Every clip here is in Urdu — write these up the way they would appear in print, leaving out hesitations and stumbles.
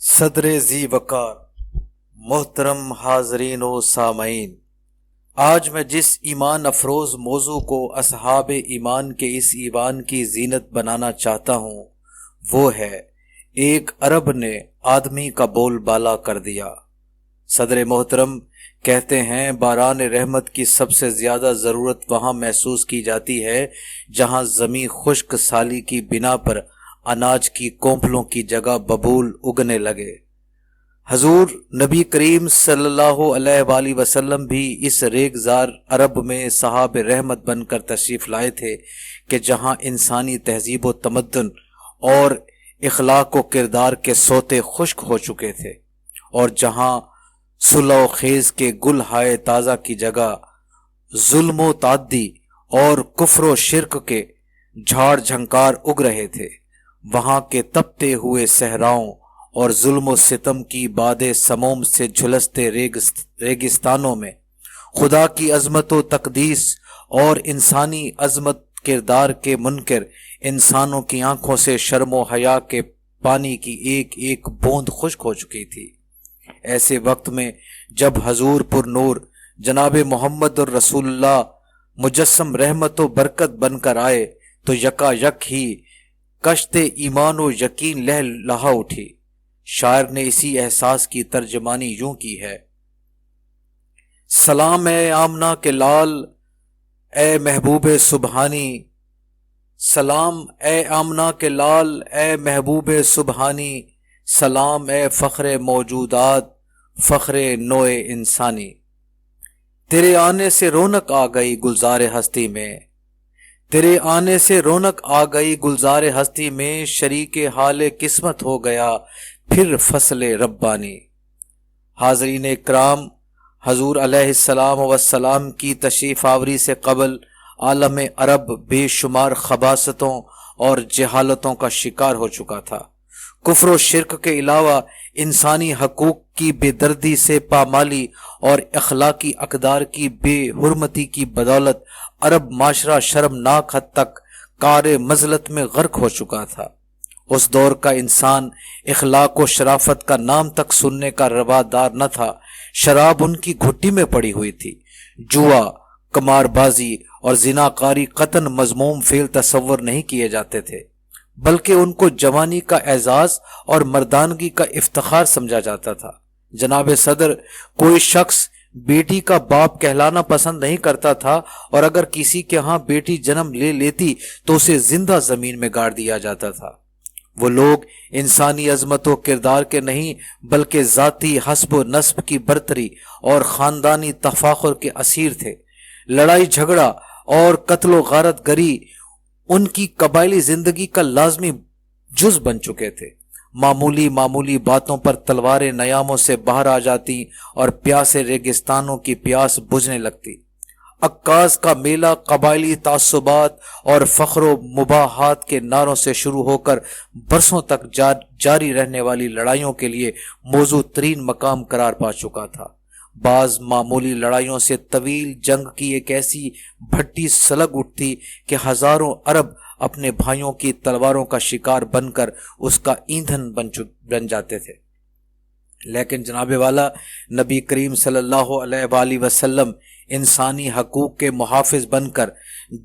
صدر ذی وقار، محترم حاضرین و سامعین، آج میں جس ایمان افروز موضوع کو اصحاب ایمان کے اس ایوان کی زینت بنانا چاہتا ہوں وہ ہے ایک عرب نے آدمی کا بول بالا کر دیا۔ صدر محترم کہتے ہیں باران رحمت کی سب سے زیادہ ضرورت وہاں محسوس کی جاتی ہے جہاں زمین خشک سالی کی بنا پر اناج کی کونپلوں کی جگہ ببول اگنے لگے۔ حضور نبی کریم صلی اللہ علیہ وآلہ وسلم بھی اس ریگزار عرب میں صحاب رحمت بن کر تشریف لائے تھے کہ جہاں انسانی تہذیب و تمدن اور اخلاق و کردار کے سوتے خشک ہو چکے تھے، اور جہاں صلح و خیز کے گل ہائے تازہ کی جگہ ظلم و تعدی اور کفر و شرک کے جھاڑ جھنکار اگ رہے تھے، وہاں کے تپتے ہوئے صحراؤں اور ظلم و ستم کی باد سموم سے جھلستے ریگستانوں میں خدا کی عظمت و تقدیس اور انسانی عظمت کردار کے منکر انسانوں کی آنکھوں سے شرم و حیا کے پانی کی ایک ایک بوند خشک ہو چکی تھی۔ ایسے وقت میں جب حضور پر نور جناب محمد الرسول اللہ مجسم رحمت و برکت بن کر آئے تو یکا یک ہی کشت ایمان و یقین لہا اٹھی۔ شاعر نے اسی احساس کی ترجمانی یوں کی ہے: سلام اے آمنہ کے لال اے محبوب سبحانی، سلام اے آمنہ کے لال اے محبوب سبحانی، سلام اے فخر موجودات فخر نوع انسانی۔ تیرے آنے سے رونق آ گئی گلزار ہستی میں، تیرے آنے سے رونق آ گئی گلزار ہستی میں، شریک حال قسمت ہو گیا پھر فصل ربانی۔ حاضرین اکرام، حضور علیہ السلام والسلام کی تشریف آوری سے قبل عالم عرب بے شمار خباثتوں اور جہالتوں کا شکار ہو چکا تھا۔ کفر و شرک کے علاوہ انسانی حقوق کی بے دردی سے پامالی اور اخلاقی اقدار کی بے حرمتی کی بدولت عرب معاشرہ شرمناک حد تک کار مذلت میں غرق ہو چکا تھا۔ اس دور کا انسان اخلاق و شرافت کا نام تک سننے کا روادار نہ تھا۔ شراب ان کی گھٹی میں پڑی ہوئی تھی، جوا، قمار بازی اور زناکاری قطعاً مذموم فعل تصور نہیں کیے جاتے تھے، بلکہ ان کو جوانی کا اعزاز اور مردانگی کا افتخار سمجھا جاتا تھا۔ جناب صدر، کوئی شخص بیٹی کا باپ کہلانا پسند نہیں کرتا تھا، اور اگر کسی کے ہاں بیٹی جنم لے لیتی تو اسے زندہ زمین میں گاڑ دیا جاتا تھا۔ وہ لوگ انسانی عظمت و کردار کے نہیں بلکہ ذاتی حسب و نسب کی برتری اور خاندانی تفاخر کے اسیر تھے۔ لڑائی جھگڑا اور قتل و غارت گری ان کی قبائلی زندگی کا لازمی جز بن چکے تھے۔ معمولی باتوں پر تلواریں نیاموں سے باہر آ جاتی اور پیاسے ریگستانوں کی پیاس بجھنے لگتی۔ عکاس کا میلہ قبائلی تعصبات اور فخر و مباحات کے نعروں سے شروع ہو کر برسوں تک جاری رہنے والی لڑائیوں کے لیے موزوں ترین مقام قرار پا چکا تھا۔ بعض معمولی لڑائیوں سے طویل جنگ کی ایک ایسی بھٹی سلگ اٹھتی کہ ہزاروں عرب اپنے بھائیوں کی تلواروں کا شکار بن کر اس کا ایندھن بن جاتے تھے۔ لیکن جناب والا نبی کریم صلی اللہ علیہ وآلہ وسلم انسانی حقوق کے محافظ بن کر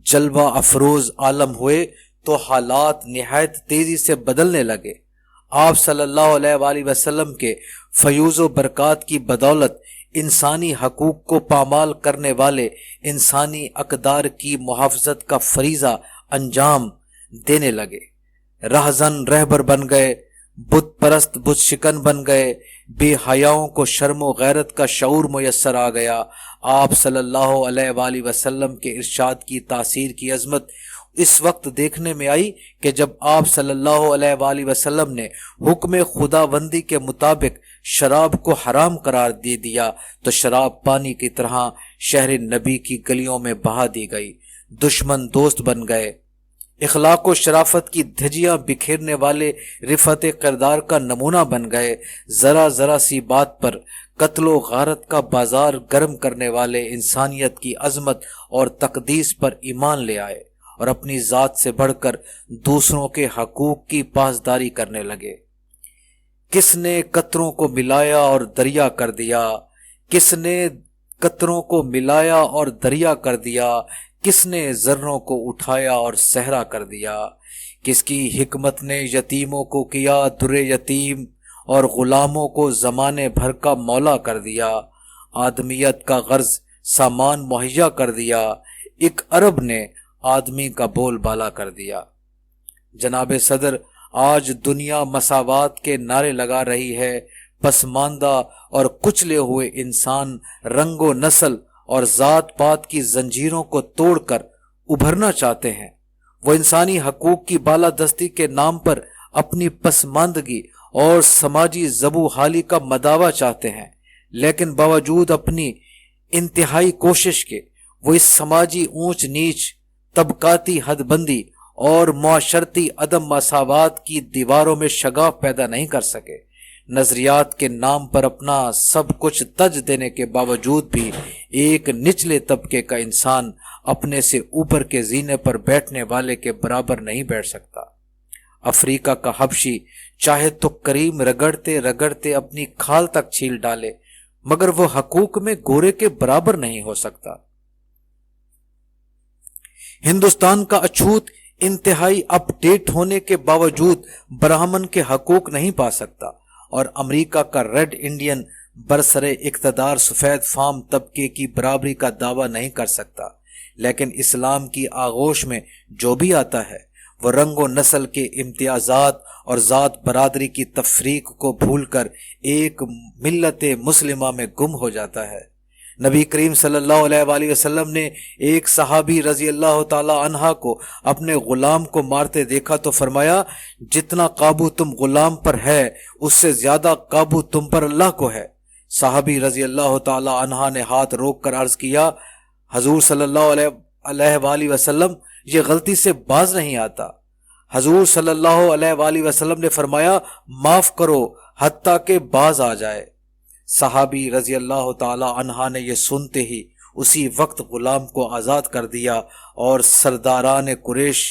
جلوہ افروز عالم ہوئے تو حالات نہایت تیزی سے بدلنے لگے۔ آپ صلی اللہ علیہ وآلہ وسلم کے فیوز و برکات کی بدولت انسانی حقوق کو پامال کرنے والے انسانی اقدار کی محافظت کا فریضہ انجام دینے لگے۔ رہزن رہبر بن گئے، بت پرست بت شکن بن گئے، بے حیاؤں کو شرم و غیرت کا شعور میسر آ گیا۔ آپ صلی اللہ علیہ وآلہ وسلم کے ارشاد کی تاثیر کی عظمت اس وقت دیکھنے میں آئی کہ جب آپ صلی اللہ علیہ وآلہ وسلم نے حکم خداوندی کے مطابق شراب کو حرام قرار دے دیا تو شراب پانی کی طرح شہر نبی کی گلیوں میں بہا دی گئی۔ دشمن دوست بن گئے، اخلاق و شرافت کی دھجیاں بکھیرنے والے رفعت کردار کا نمونہ بن گئے۔ ذرا سی بات پر قتل و غارت کا بازار گرم کرنے والے انسانیت کی عظمت اور تقدیس پر ایمان لے آئے اور اپنی ذات سے بڑھ کر دوسروں کے حقوق کی پاسداری کرنے لگے۔ کس نے قطروں کو ملایا اور دریا کر دیا، کس نے قطروں کو ملایا اور دریا کر دیا، کس نے ذروں کو اٹھایا اور صحرا کر دیا، کس کی حکمت نے یتیموں کو کیا در یتیم اور غلاموں کو زمانے بھر کا مولا کر دیا، آدمیت کا غرض سامان مہیا کر دیا، ایک عرب نے آدمی کا بول بالا کر دیا۔ جناب صدر، آج دنیا مساوات کے نعرے لگا رہی ہے، پسماندہ اور کچلے ہوئے انسان رنگ و نسل اور ذات پات کی زنجیروں کو توڑ کر ابھرنا چاہتے ہیں۔ وہ انسانی حقوق کی بالادستی کے نام پر اپنی پسماندگی اور سماجی زبو حالی کا مداوا چاہتے ہیں، لیکن باوجود اپنی انتہائی کوشش کے وہ اس سماجی اونچ نیچ، طبقاتی حد بندی اور معاشرتی عدم مساوات کی دیواروں میں شگاف پیدا نہیں کر سکے۔ نظریات کے نام پر اپنا سب کچھ تج دینے کے باوجود بھی ایک نچلے طبقے کا انسان اپنے سے اوپر کے زینے پر بیٹھنے والے کے برابر نہیں بیٹھ سکتا۔ افریقہ کا حبشی چاہے تو کریم رگڑتے رگڑتے اپنی کھال تک چھیل ڈالے، مگر وہ حقوق میں گورے کے برابر نہیں ہو سکتا۔ ہندوستان کا اچھوت انتہائی اپ ڈیٹ ہونے کے باوجود برہمن کے حقوق نہیں پا سکتا، اور امریکہ کا ریڈ انڈین برسر اقتدار سفید فام طبقے کی برابری کا دعویٰ نہیں کر سکتا۔ لیکن اسلام کی آغوش میں جو بھی آتا ہے وہ رنگ و نسل کے امتیازات اور ذات برادری کی تفریق کو بھول کر ایک ملت مسلمہ میں گم ہو جاتا ہے۔ نبی کریم صلی اللہ علیہ وآلہ وسلم نے ایک صحابی رضی اللہ تعالی عنہ کو اپنے غلام کو مارتے دیکھا تو فرمایا، جتنا قابو تم غلام پر ہے اس سے زیادہ قابو تم پر اللہ کو ہے۔ صحابی رضی اللہ تعالی عنہ نے ہاتھ روک کر عرض کیا، حضور صلی اللہ علیہ وآلہ وسلم، یہ غلطی سے باز نہیں آتا۔ حضور صلی اللہ علیہ وآلہ وسلم نے فرمایا، معاف کرو حتیٰ کہ باز آ جائے۔ صحابی رضی اللہ تعالی عنہ نے یہ سنتے ہی اسی وقت غلام کو آزاد کر دیا، اور سرداران قریش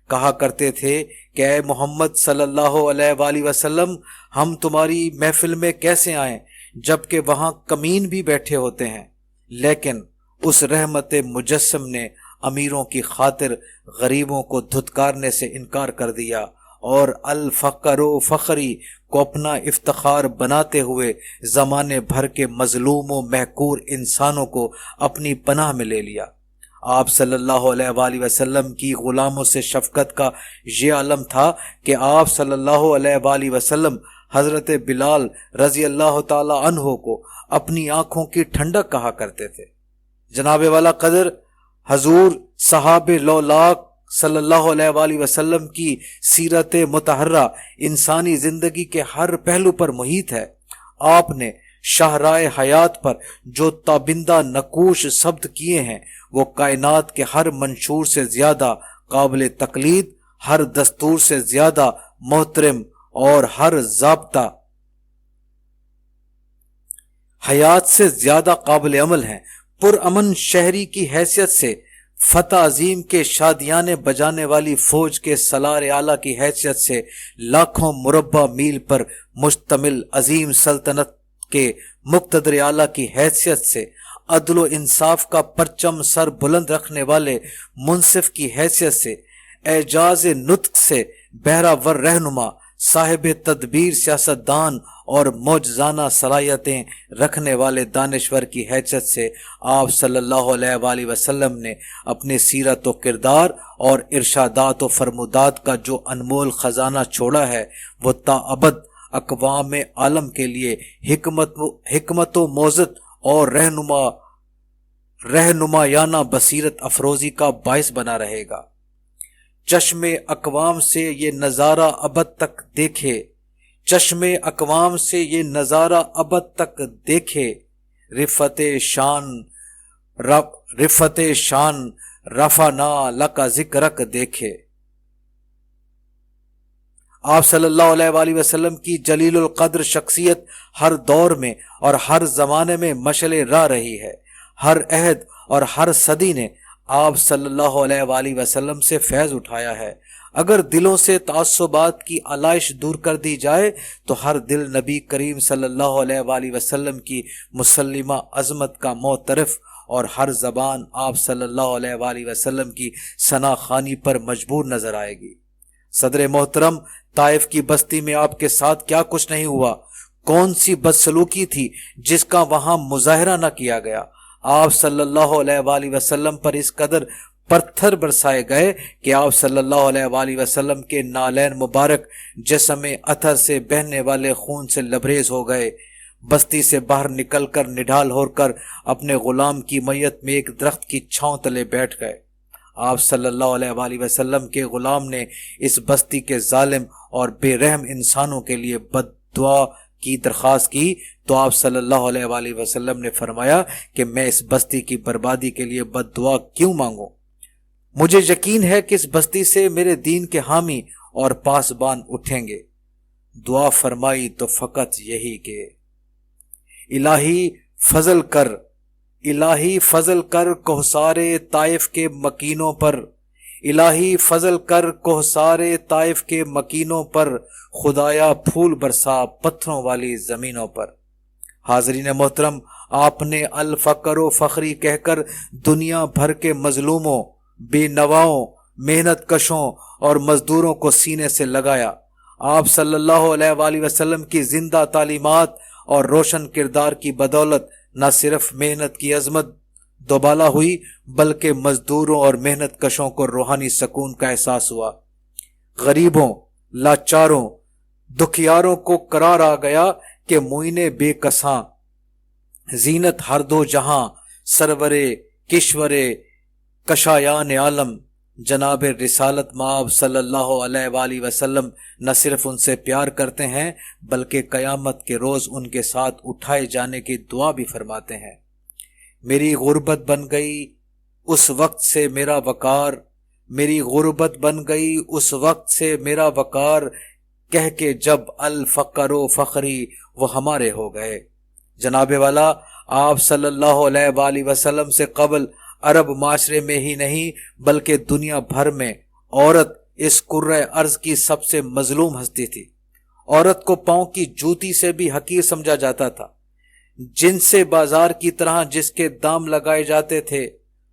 کہا کرتے تھے کہ اے محمد صلی اللہ علیہ وآلہ وسلم، ہم تمہاری محفل میں کیسے آئیں جبکہ وہاں کمین بھی بیٹھے ہوتے ہیں؟ لیکن اس رحمت مجسم نے امیروں کی خاطر غریبوں کو دھتکارنے سے انکار کر دیا، اور الفقر و فخری کو اپنا افتخار بناتے ہوئے زمانے بھر کے مظلوم و محقور انسانوں کو اپنی پناہ میں لے لیا۔ آپ صلی اللہ علیہ وآلہ وسلم کی غلاموں سے شفقت کا یہ عالم تھا کہ آپ صلی اللہ علیہ وآلہ وسلم حضرت بلال رضی اللہ تعالی عنہ کو اپنی آنکھوں کی ٹھنڈک کہا کرتے تھے۔ جناب والا قدر حضور صحاب لولاک صلی اللہ علیہ وآلہ وسلم کی سیرت متحرہ انسانی زندگی کے ہر پہلو پر محیط ہے۔ آپ نے شاہراہ حیات پر جو تابندہ نقوش ثبت کیے ہیں وہ کائنات کے ہر منشور سے زیادہ قابل تقلید، ہر دستور سے زیادہ محترم اور ہر ضابطہ حیات سے زیادہ قابل عمل ہیں۔ پرامن شہری کی حیثیت سے، فتح عظیم کے شادیانے بجانے والی فوج کے سالار اعلیٰ کی حیثیت سے، لاکھوں مربع میل پر مشتمل عظیم سلطنت کے مقتدر اعلیٰ کی حیثیت سے، عدل و انصاف کا پرچم سر بلند رکھنے والے منصف کی حیثیت سے، اعجاز نطق سے بہرہ ور رہنما، صاحب تدبیر سیاستدان اور معجزانہ صلاحیتیں رکھنے والے دانشور کی حیثیت سے آپ صلی اللہ علیہ وآلہ وسلم نے اپنے سیرت و کردار اور ارشادات و فرمودات کا جو انمول خزانہ چھوڑا ہے وہ تا ابد اقوام عالم کے لیے حکمت و موعظت اور رہنمایانہ بصیرت افروزی کا باعث بنا رہے گا۔ چشم اقوام سے یہ نظارہ ابد تک دیکھے، چشم اقوام سے یہ نظارہ ابد تک دیکھے، رفت شان رفعنا لک ذکرک دیکھے۔ آپ صلی اللہ علیہ وآلہ وسلم کی جلیل القدر شخصیت ہر دور میں اور ہر زمانے میں مشعل راہ رہی ہے۔ ہر عہد اور ہر صدی نے آپ صلی اللہ علیہ وآلہ وسلم سے فیض اٹھایا ہے۔ اگر دلوں سے تعصبات کی علائش دور کر دی جائے تو ہر دل نبی کریم صلی اللہ علیہ وآلہ وسلم کی مسلمہ عظمت کا معترف اور ہر زبان آپ صلی اللہ علیہ وآلہ وسلم کی ثنا خوانی پر مجبور نظر آئے گی۔ صدر محترم، طائف کی بستی میں آپ کے ساتھ کیا کچھ نہیں ہوا؟ کون سی بدسلوکی تھی جس کا وہاں مظاہرہ نہ کیا گیا؟ آپ صلی اللہ علیہ وآلہ وسلم پر اس قدر پتھر برسائے گئے کہ آپ صلی اللہ علیہ وآلہ وسلم کے نالین مبارک جسم اطہر سے بہنے والے خون سے لبریز ہو گئے۔ بستی سے باہر نکل کر نڈھال ہو کر اپنے غلام کی میت میں ایک درخت کی چھاؤں تلے بیٹھ گئے۔ آپ صلی اللہ علیہ وآلہ وسلم کے غلام نے اس بستی کے ظالم اور بے رحم انسانوں کے لیے بد دعا کی درخواست کی تو آپ صلی اللہ علیہ وآلہ وسلم نے فرمایا کہ میں اس بستی کی بربادی کے لیے بد دعا کیوں مانگوں؟ مجھے یقین ہے کہ اس بستی سے میرے دین کے حامی اور پاسبان اٹھیں گے۔ دعا فرمائی تو فقط یہی کہ الہی فضل کر، الہی فضل کر کوثار طائف کے مکینوں پر، الہی فضل کر کوثار طائف کے مکینوں پر، خدایا پھول برسا پتھروں والی زمینوں پر۔ حاضرین محترم، آپ نے الفقر و فخری کہہ کر دنیا بھر کے مظلوموں، بے نواؤں، محنت کشوں اور مزدوروں کو سینے سے لگایا۔ آپ صلی اللہ علیہ وآلہ وسلم کی زندہ تعلیمات اور روشن کردار کی بدولت نہ صرف محنت کی عظمت دوبالا ہوئی بلکہ مزدوروں اور محنت کشوں کو روحانی سکون کا احساس ہوا۔ غریبوں، لاچاروں، دکھیاروں کو قرار آ گیا کہ معین بے کساں، زینت ہر دو جہاں، سرورے کشورے کشایان عالم جناب رسالت مآب صلی اللہ علیہ وآلہ وسلم نہ صرف ان سے پیار کرتے ہیں بلکہ قیامت کے روز ان کے ساتھ اٹھائے جانے کی دعا بھی فرماتے ہیں۔ میری غربت بن گئی اس وقت سے میرا وقار، میری غربت بن گئی اس وقت سے میرا وقار، کہہ کے جب الفقر و فخری وہ ہمارے ہو گئے۔ جناب والا، آپ صلی اللہ علیہ وآلہ وسلم سے قبل عرب معاشرے میں ہی نہیں بلکہ دنیا بھر میں عورت اس کرۂ ارض کی سب سے مظلوم ہستی تھی۔ عورت کو پاؤں کی جوتی سے بھی حقیر سمجھا جاتا تھا۔ جن سے بازار کی طرح جس کے دام لگائے جاتے تھے،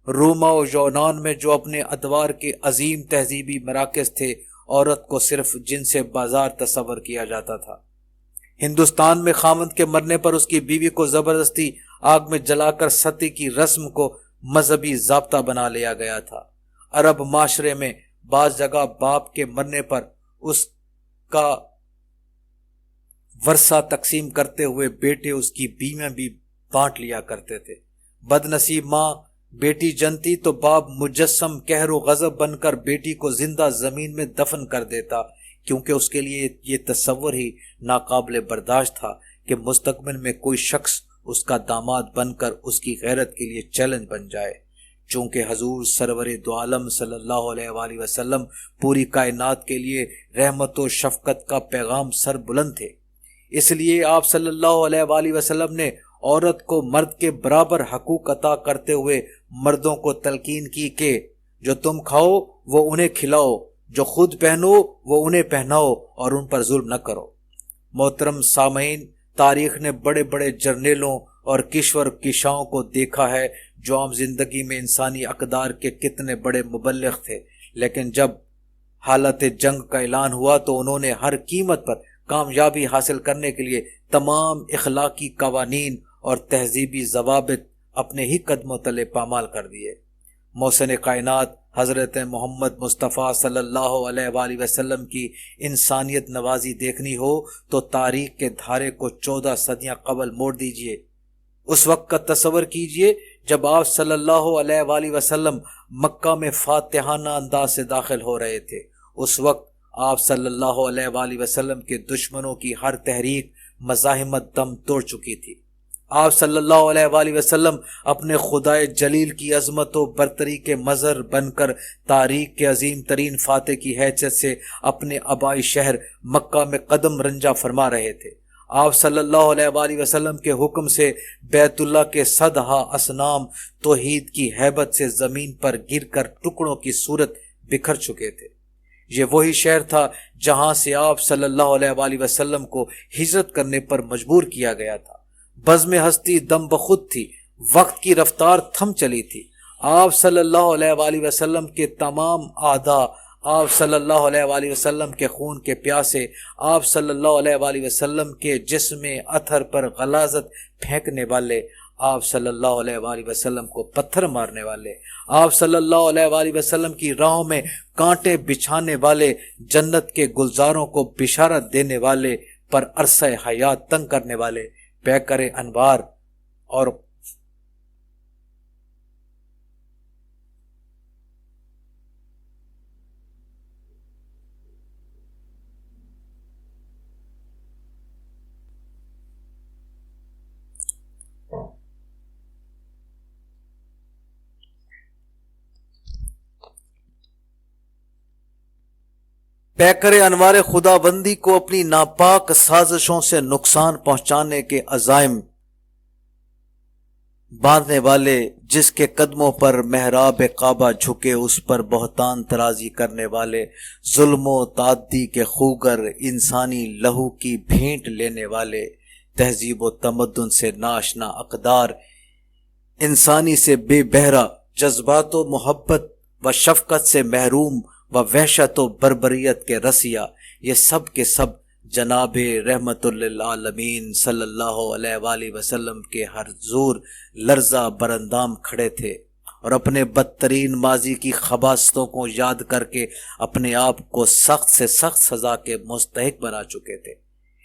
روما و یونان میں جو اپنے ادوار کے عظیم تہذیبی مراکز تھے، عورت کو صرف جن سے بازار تصور کیا جاتا تھا۔ ہندوستان میں خاوند کے مرنے پر اس کی بیوی کو زبردستی آگ میں جلا کر ستی کی رسم کو مذہبی ضابطہ بنا لیا گیا تھا۔ عرب معاشرے میں بعض جگہ باپ کے مرنے پر اس کا ورثہ تقسیم کرتے ہوئے بیٹے اس کی بیویاں بھی بانٹ لیا کرتے تھے۔ بد نصیب ماں بیٹی جنتی تو باپ مجسم قہر و غضب بن کر بیٹی کو زندہ زمین میں دفن کر دیتا، کیونکہ اس کے لیے یہ تصور ہی ناقابل برداشت تھا کہ مستقبل میں کوئی شخص اس کا داماد بن کر اس کی غیرت کے لیے چیلنج بن جائے۔ چونکہ حضور سرور دو عالم صلی اللہ علیہ وآلہ وسلم پوری کائنات کے لیے رحمت و شفقت کا پیغام سر بلند تھے، اس لیے آپ صلی اللہ علیہ وآلہ وسلم نے عورت کو مرد کے برابر حقوق عطا کرتے ہوئے مردوں کو تلقین کی کہ جو تم کھاؤ وہ انہیں کھلاؤ، جو خود پہنو وہ انہیں پہناؤ اور ان پر ظلم نہ کرو۔ محترم سامعین، تاریخ نے بڑے بڑے جرنیلوں اور کشور کشاؤں کو دیکھا ہے جو عام زندگی میں انسانی اقدار کے کتنے بڑے مبلغ تھے، لیکن جب حالت جنگ کا اعلان ہوا تو انہوں نے ہر قیمت پر کامیابی حاصل کرنے کے لیے تمام اخلاقی قوانین اور تہذیبی ضوابط اپنے ہی قدموں تلے پامال کر دیے۔ محسن کائنات حضرت محمد مصطفیٰ صلی اللہ علیہ وآلہ وسلم کی انسانیت نوازی دیکھنی ہو تو تاریخ کے دھارے کو 14 صدیاں قبل موڑ دیجئے۔ اس وقت کا تصور کیجئے جب آپ صلی اللہ علیہ وآلہ وسلم مکہ میں فاتحانہ انداز سے داخل ہو رہے تھے۔ اس وقت آپ صلی اللہ علیہ وآلہ وسلم کے دشمنوں کی ہر تحریک مزاحمت دم توڑ چکی تھی۔ آپ صلی اللہ علیہ وآلہ وسلم اپنے خدائے جلیل کی عظمت و برتری کے مظہر بن کر تاریخ کے عظیم ترین فاتح کی حیثیت سے اپنے آبائی شہر مکہ میں قدم رنجہ فرما رہے تھے۔ آپ صلی اللہ علیہ وآلہ وسلم کے حکم سے بیت اللہ کے صدہا اصنام توحید کی ہیبت سے زمین پر گر کر ٹکڑوں کی صورت بکھر چکے تھے۔ یہ وہی شہر تھا جہاں سے آپ صلی اللہ علیہ وآلہ وسلم کو ہجرت کرنے پر مجبور کیا گیا تھا۔ بزم ہستی دم بخود تھی، وقت کی رفتار تھم چلی تھی۔ آپ صلی اللہ علیہ وآلہ وسلم کے تمام اعضاء، آپ صلی اللہ علیہ وآلہ وسلم کے خون کے پیاسے، آپ صلی اللہ علیہ وآلہ وسلم کے جسم اطہر پر غلاظت پھینکنے والے، آپ صلی اللہ علیہ وآلہ وسلم کو پتھر مارنے والے، آپ صلی اللہ علیہ وآلہ وسلم کی راہوں میں کانٹے بچھانے والے، جنت کے گلزاروں کو بشارت دینے والے، پر عرصہ حیات تنگ کرنے والے، پیکر انوار اور پیکر انوار خدا بندی کو اپنی ناپاک سازشوں سے نقصان پہنچانے کے عزائم باندھنے والے، جس کے قدموں پر محراب کعبہ جھکے اس پر بہتان ترازی کرنے والے، ظلم و تعدی کے خوگر انسانی لہو کی بھینٹ لینے والے، تہذیب و تمدن سے ناشنا اقدار، انسانی سے بے بہرا، جذبات و محبت و شفقت سے محروم و وحشت و بربریت کے رسیا، یہ سب کے سب جناب رحمت للعالمین صلی اللہ علیہ وآلہ وسلم کے ہر زور لرزہ برندام کھڑے تھے اور اپنے بدترین ماضی کی خباثتوں کو یاد کر کے اپنے آپ کو سخت سے سخت سزا کے مستحق بنا چکے تھے۔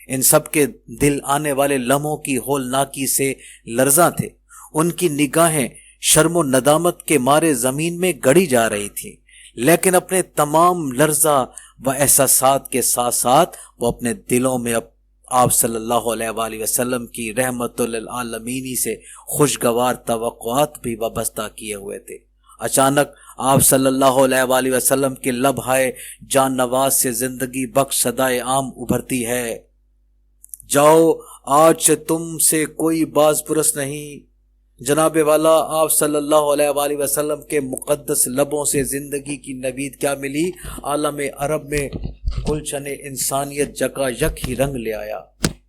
ان سب کے دل آنے والے لمحوں کی ہولناکی سے لرزاں تھے، ان کی نگاہیں شرم و ندامت کے مارے زمین میں گڑی جا رہی تھیں، لیکن اپنے تمام لرزہ و احساسات کے ساتھ ساتھ وہ اپنے دلوں میں آپ صلی اللہ علیہ وآلہ وسلم کی رحمت للعالمینی سے خوشگوار توقعات بھی وابستہ کیے ہوئے تھے۔ اچانک آپ صلی اللہ علیہ وآلہ وسلم کے لب ہائے جان نواز سے زندگی بخش صدائے عام ابھرتی ہے، جاؤ آج سے تم سے کوئی باز پرس نہیں۔ جناب والا آپ صلی اللہ علیہ وآلہ وسلم کے مقدس لبوں سے زندگی کی نوید کیا ملی، عالم عرب میں گلشن انسانیت جگہ یک ہی رنگ لے آیا۔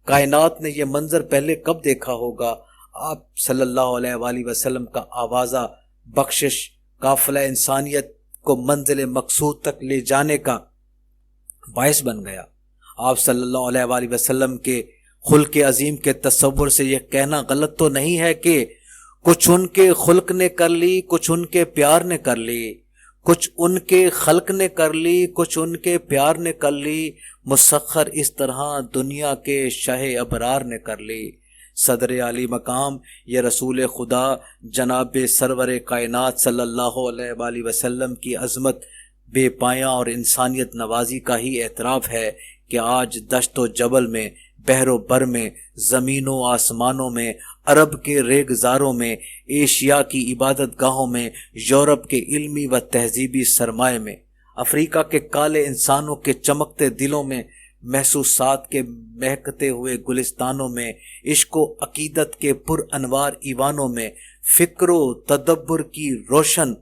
کائنات نے یہ منظر پہلے کب دیکھا ہوگا؟ آپ صلی اللہ علیہ وآلہ وسلم کا آوازہ بخشش قافلہ انسانیت کو منزل مقصود تک لے جانے کا باعث بن گیا۔ آپ صلی اللہ علیہ وآلہ وسلم کے خلق عظیم کے تصور سے یہ کہنا غلط تو نہیں ہے کہ کچھ ان کے خلق نے کر لی، کچھ ان کے پیار نے کر لی، کچھ ان کے خلق نے کر لی، کچھ ان کے پیار نے کر لی، مسخر اس طرح دنیا کے شاہ ابرار نے کر لی۔ صدر علی مقام یہ رسول خدا جناب سرور کائنات صلی اللہ علیہ وآلہ وسلم کی عظمت بے پایاں اور انسانیت نوازی کا ہی اعتراف ہے کہ آج دشت و جبل میں، بحر و بر میں، زمینوں و آسمانوں میں، عرب کے ریگزاروں میں، ایشیا کی عبادت گاہوں میں، یورپ کے علمی و تہذیبی سرمایہ میں، افریقہ کے کالے انسانوں کے چمکتے دلوں میں، محسوسات کے مہکتے ہوئے گلستانوں میں، عشق و عقیدت کے پر انوار ایوانوں میں، فکر و تدبر کی روشن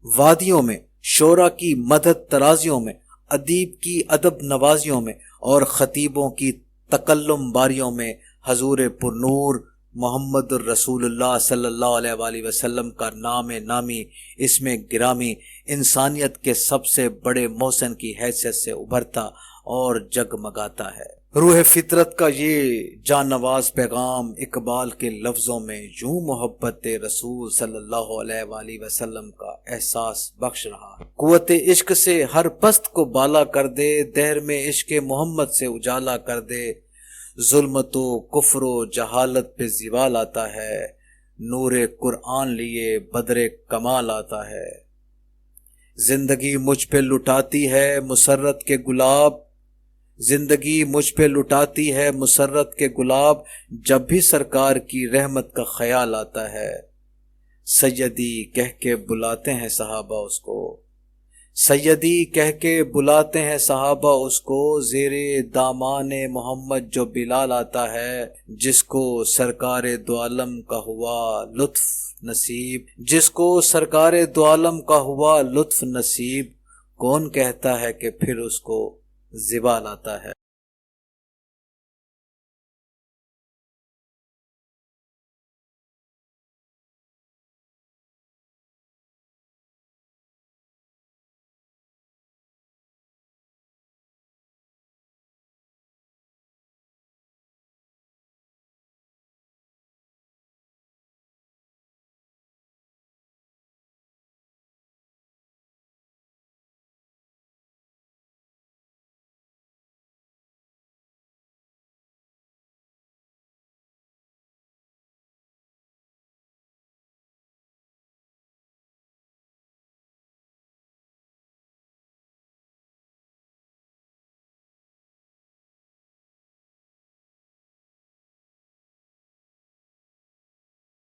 وادیوں میں، شعرا کی مدد ترازیوں میں، ادیب کی ادب نوازیوں میں اور خطیبوں کی تکلم باریوں میں حضور پرنور محمد الرسول اللہ صلی اللہ علیہ وآلہ وسلم کا نام نامی، اسم گرامی، انسانیت کے سب سے بڑے محسن کی حیثیت سے ابھرتا اور جگمگاتا ہے۔ روح فطرت کا یہ جان نواز پیغام اقبال کے لفظوں میں یوں محبت رسول صلی اللہ علیہ وآلہ وسلم کا احساس بخش رہا ہے۔ قوت عشق سے ہر پست کو بالا کر دے، دہر میں عشق محمد سے اجالا کر دے، ظلمت و کفر و جہالت پہ زوال آتا ہے، نور قرآن لیے بدر کمال آتا ہے۔ زندگی مجھ پہ لٹاتی ہے مسرت کے گلاب، زندگی مجھ پہ لٹاتی ہے مسرت کے گلاب، جب بھی سرکار کی رحمت کا خیال آتا ہے، سیدی کہہ کے بلاتے ہیں صحابہ اس کو، سیدی کہہ کے بلاتے ہیں صحابہ اس کو، زیر دامان محمد جو بلال آتا ہے، جس کو سرکار دو عالم کا ہوا لطف نصیب، جس کو سرکار دو عالم کا ہوا لطف نصیب، کون کہتا ہے کہ پھر اس کو زوال آتا ہے۔